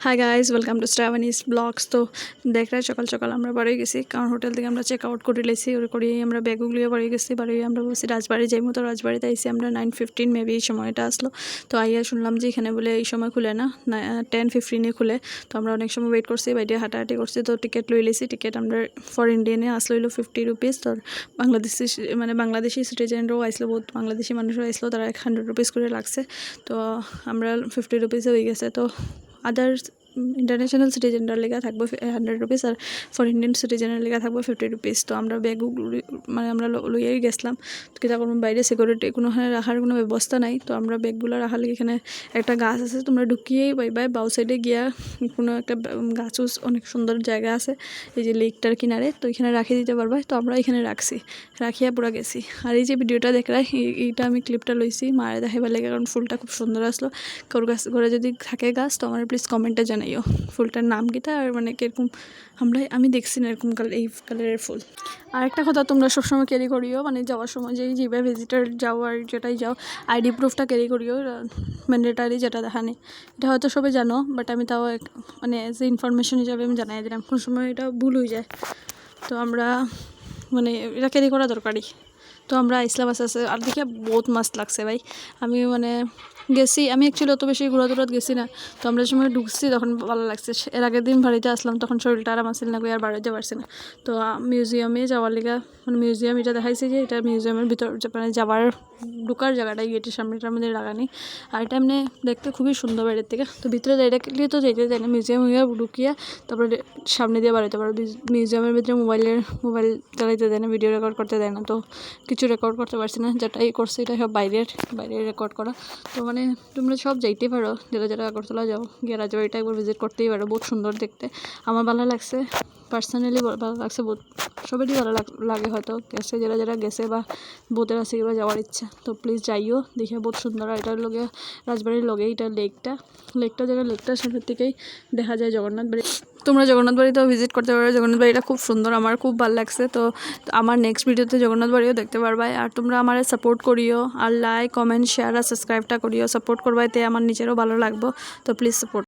High guys welcome to Shrabani's blogs. তো দেখ রায় সকাল সকাল আমরা বাড়ি গেছি, কারণ হোটেল থেকে আমরা চেক আউট করে লেছি। ওর করেই আমরা ব্যাগগুলিও বাড়ি গেছি। বাড়ি আমরা বলছি রাজবাড়ি যাইমো, তো রাজবাড়িতে আইসি আমরা 9:15 মেবি এই সময়টা আসলো। তো আইয়া শুনলাম যে এখানে বলে এই সময় খুলে না, 10:15 খুলে। তো আমরা অনেক সময় ওয়েট করছি, বাইরে হাঁটাহাঁটি করছি। তো টিকিট লই লেছি। টিকিট আমরা ফর ইন্ডিয়ানে আসলো হইলো 50 রুপিস। তো বাংলাদেশি সিটিজেনরাও আইসলো, বহুত বাংলাদেশি মানুষও আইসলো, তারা 100 রুপিস করে লাগছে। তো আমরা 50 রুপিসে হয়ে গেছে। তো আদার্স ইন্টারন্যাশনাল সিটিজেনরা লেখা থাকবে 100 রুপিস, আর ফর ইন্ডিয়ান সিটিজেনের লেখা থাকবে 50 রুপিস। তো আমরা ব্যাগগুলি আমরা লইয়াই গেছিলাম। তো কী তখন বাইরে সিকিউরিটি কোনোখানে রাখার কোনো ব্যবস্থা নাই। তো আমরা ব্যাগগুলো রাখার লাগে এখানে একটা গাছ আছে, তোমরা ঢুকিয়েই পাইবা। বাউ সাইডে গিয়া কোনো একটা গাছও অনেক সুন্দর জায়গা আছে এই যে লেকটার কিনারে, তো এখানে রাখিয়ে দিতে পারবা। তো আমরা এখানে রাখিয়া পুরা গেছি। আর এই যে ভিডিওটা দেখলাই, এইটা আমি ক্লিপটা লইছি মায়ের দেখাইবার লাগে, কারণ ফুলটা খুব সুন্দর আসলো। ঘরে যদি থাকে গাছ, তো আমার প্লিজ কমেন্টে জানাইও ফুলটার নাম কিটা, আর মানে কীরকম আমি দেখছি না এরকম এই কালারের ফুল। আর একটা কথা, তোমরা সবসময় ক্যারি করিও, মানে যাওয়ার সময় যেই যাবে ভিজিটার যাও আর যেটাই যাও, আইডি প্রুফটা ক্যারি করিও, ম্যান্ডেটারি যেটা দেখানি। এটা হয়তো সবাই জানো, বাট আমি তাও মানে এজ এ ইনফরমেশন হিসাবে আমি জানাই দিলাম, কোন সময় এটা ভুল হয়ে যায়। তো আমরা মানে এটা ক্যারি করা দরকারি। তো আমরা আইসলাম আস্তে আস্তে, আর দেখে বহুত মাস্ত লাগছে ভাই। আমি মানে গেছি, আমি অ্যাকচুয়ালি অত বেশি ঘোরাধুরাত গেছি না। তো আমরা সময় ঢুকছি তখন ভালো লাগছে। এর আগের দিন বাড়িতে আসলাম, তখন শরীরটা আরাম আসছিল না, আর বাড়িতে পারছি না। তো মিউজিয়ামে যাওয়ার লিগা, মানে মিউজিয়াম এটা দেখাইছে যে এটা মিউজিয়ামের ভিতর, মানে যাওয়ার ঢুকার জায়গাটাই গেটের সামনেটার মধ্যে লাগানি। আর এটা এমনি দেখতে খুবই সুন্দর বাইরের থেকে। তো ভিতরে ডাইরেক্টলি তো যেতে যায় না, মিউজিয়াম হইয়া ঢুকিয়া তারপরে সামনে দিয়ে বাড়াইতে পারো। মিউজিয়ামের ভিতরে মোবাইল চালাইতে দেয় না, ভিডিও রেকর্ড করতে দেয় না। তো কিছু রেকর্ড করতে পারছি না, যেটাই করছে এটা সব বাইরে রেকর্ড করা। তো মানে তোমরা সব যাইতেই পারো, যারা আগরতলা যাও, গিয়ে রাজবাড়িটা একবার ভিজিট করতেই পারো, বহুত সুন্দর দেখতে। আমার ভালো লাগছে, পার্সোনালি ভালো লাগছে বহুত। সবারই ভালো লাগে হয়তো, গেছে যারা গেছে বা বোতের আছে বা যাওয়ার ইচ্ছা, তো প্লিজ যাইও, দেখে বহুত সুন্দর। আর এটার লগে রাজবাড়ির লগে এটা লেকটা লেকটার সামনের থেকেই দেখা যায় জগন্নাথ বাড়ি। তোমরা জগন্নাথ বাড়িতেও ভিজিট করতে পারো, জগন্নাথ বাড়িটা খুব সুন্দর, আমার খুব ভালো লাগছে। তো আমার নেক্সট ভিডিওতে জগন্নাথ বাড়িও দেখতে পারবা। আর তোমরা আমার সাপোর্ট করিও, আর লাইক কমেন্ট শেয়ার আর সাবস্ক্রাইবটা করিও, সাপোর্ট করবাইতে আমার নিজেরও ভালো লাগবো। তো প্লিজ সাপোর্ট।